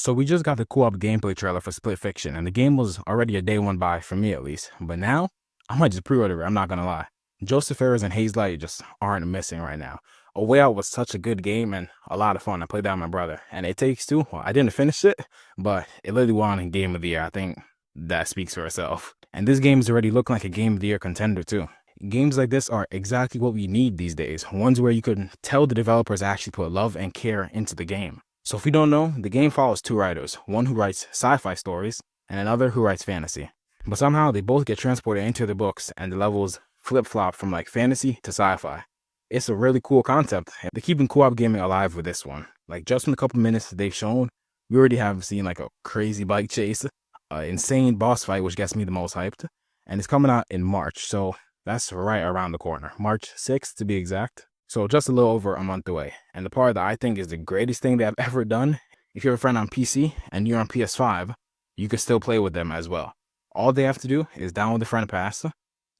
So we just got the co-op gameplay trailer for Split Fiction, and the game was already a day one buy for me at least. But now, I might just pre-order it, I'm not gonna lie. Joseph Ferris and Hazelight just aren't missing right now. A Way Out was such a good game and a lot of fun. I played that with my brother. And It Takes Two, well, I didn't finish it, but it literally won Game of the Year. I think that speaks for itself. And this game is already looking like a Game of the Year contender too. Games like this are exactly what we need these days. Ones where you can tell the developers actually put love and care into the game. So if you don't know, the game follows two writers, one who writes sci-fi stories and another who writes fantasy. But somehow they both get transported into the books and the levels flip-flop from like fantasy to sci-fi. It's a really cool concept. They're keeping co-op gaming alive with this one. Like just in the couple minutes they've shown, we already have seen like a crazy bike chase, an insane boss fight, which gets me the most hyped. And it's coming out in March, so that's right around the corner. March 6th to be exact. So just a little over a month away. And the part that I think is the greatest thing they've ever done, if you have a friend on PC and you're on PS5, you can still play with them as well. All they have to do is download the friend pass.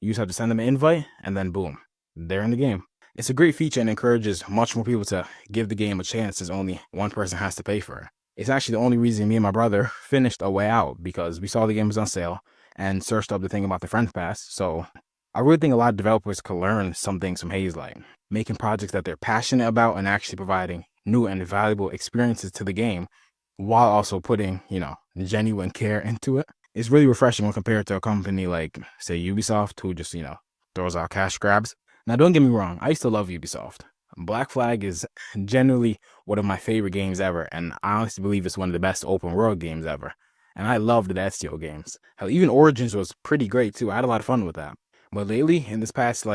You just have to send them an invite and then boom, they're in the game. It's a great feature and encourages much more people to give the game a chance as only one person has to pay for it. It's actually the only reason me and my brother finished A Way Out, because we saw the game was on sale and searched up the thing about the friend pass. So I really think a lot of developers could learn some things from Hazelight, making projects that they're passionate about and actually providing new and valuable experiences to the game while also putting, genuine care into it. It's really refreshing when compared to a company like, say, Ubisoft, who just, throws out cash grabs. Now, don't get me wrong, I used to love Ubisoft. Black Flag is generally one of my favorite games ever, and I honestly believe it's one of the best open world games ever. And I loved the Ezio games. Hell, even Origins was pretty great too. I had a lot of fun with that. But lately, in this past,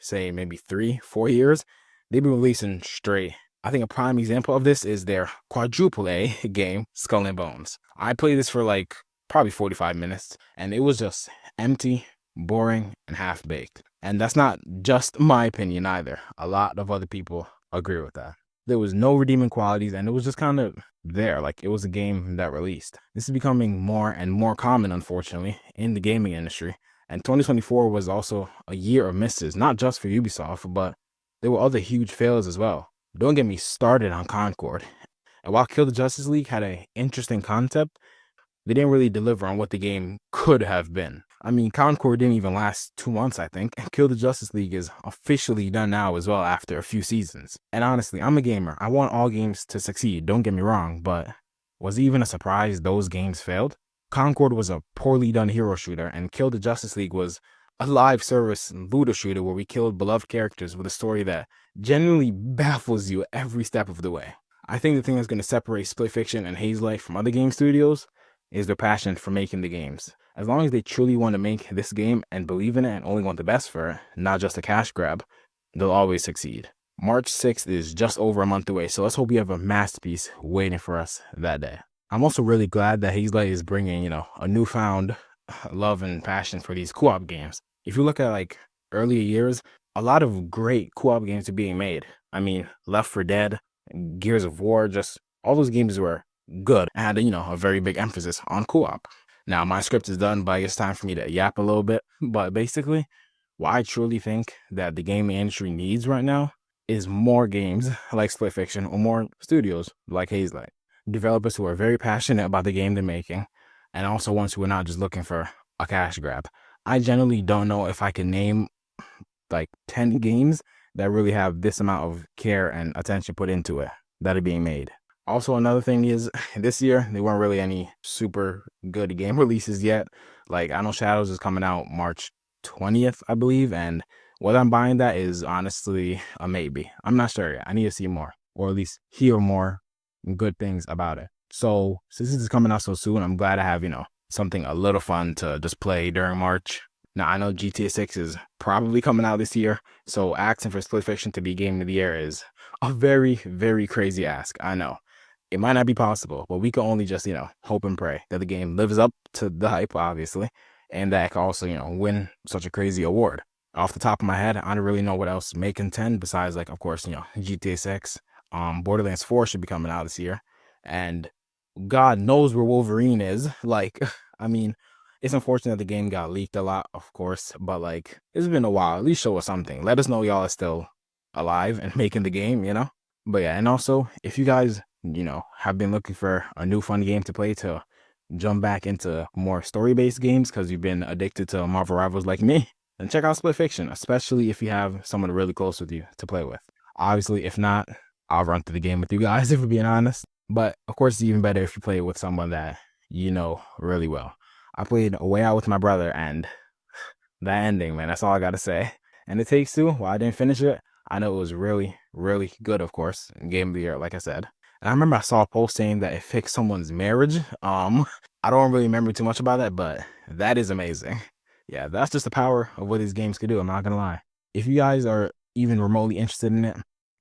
say, maybe 3-4 years, they've been releasing straight. I think a prime example of this is their quadruple A game, Skull and Bones. I played this for probably 45 minutes, and it was just empty, boring, and half-baked. And that's not just my opinion either. A lot of other people agree with that. There was no redeeming qualities, and it was just kind of there, like it was a game that released. This is becoming more and more common, unfortunately, in the gaming industry. And 2024 was also a year of misses, not just for Ubisoft, but there were other huge fails as well. Don't get me started on Concord. And while Kill the Justice League had an interesting concept, they didn't really deliver on what the game could have been. I mean, Concord didn't even last 2 months, I think. And Kill the Justice League is officially done now as well after a few seasons. And honestly, I'm a gamer. I want all games to succeed, don't get me wrong, but was it even a surprise those games failed? Concord was a poorly done hero shooter, and Kill the Justice League was a live service looter shooter where we killed beloved characters with a story that genuinely baffles you every step of the way. I think the thing that's going to separate Split Fiction and Hazelight from other game studios is their passion for making the games. As long as they truly want to make this game and believe in it and only want the best for it, not just a cash grab, they'll always succeed. March 6th is just over a month away, so let's hope we have a masterpiece waiting for us that day. I'm also really glad that Hazelight is bringing, a newfound love and passion for these co-op games. If you look at earlier years, a lot of great co-op games are being made. I mean, Left 4 Dead, Gears of War, just all those games were good and had, a very big emphasis on co-op. Now, my script is done, but it's time for me to yap a little bit. But basically, what I truly think that the gaming industry needs right now is more games like Split Fiction or more studios like Hazelight. Developers who are very passionate about the game they're making, and also ones who are not just looking for a cash grab. I generally don't know if I can name 10 games that really have this amount of care and attention put into it that are being made. Also, another thing is this year, there weren't really any super good game releases yet. I know Shadows is coming out March 20th, I believe, and whether I'm buying that is honestly a maybe. I'm not sure yet. I need to see more, or at least hear more good things about it. So since this is coming out so soon, I'm glad I have, something a little fun to just play during March. Now, I know GTA 6 is probably coming out this year, so asking for Split Fiction to be Game of the Year is a very, very crazy ask. I know. It might not be possible, but we can only just, hope and pray that the game lives up to the hype, obviously, and that it can also, win such a crazy award. Off the top of my head, I don't really know what else may contend besides, of course, GTA 6. Borderlands 4 should be coming out this year, and God knows where Wolverine is. I mean, it's unfortunate the game got leaked a lot, of course, but it's been a while. At least show us something. Let us know y'all are still alive and making the game, But yeah, and also, if you guys have been looking for a new fun game to play to jump back into more story-based games because you've been addicted to Marvel Rivals like me, then check out Split Fiction, especially if you have someone really close with you to play with. Obviously, if not, I'll run through the game with you guys if we're being honest. But of course, it's even better if you play it with someone that you know really well. I played A Way Out with my brother, and that ending, man, that's all I gotta say. And It Takes Two, while I didn't finish it, I know it was really, really good, of course. Game of the year, like I said. And I remember I saw a post saying that it fixed someone's marriage. I don't really remember too much about that, but that is amazing. Yeah, that's just the power of what these games could do, I'm not gonna lie. If you guys are even remotely interested in it,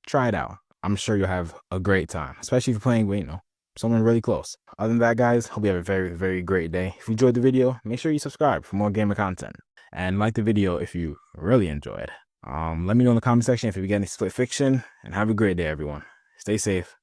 try it out. I'm sure you'll have a great time, especially if you're playing with, someone really close. Other than that, guys, hope you have a very, very great day. If you enjoyed the video, make sure you subscribe for more gamer content. And like the video if you really enjoyed. Let me know in the comment section if you get any Split Fiction, and have a great day, everyone. Stay safe.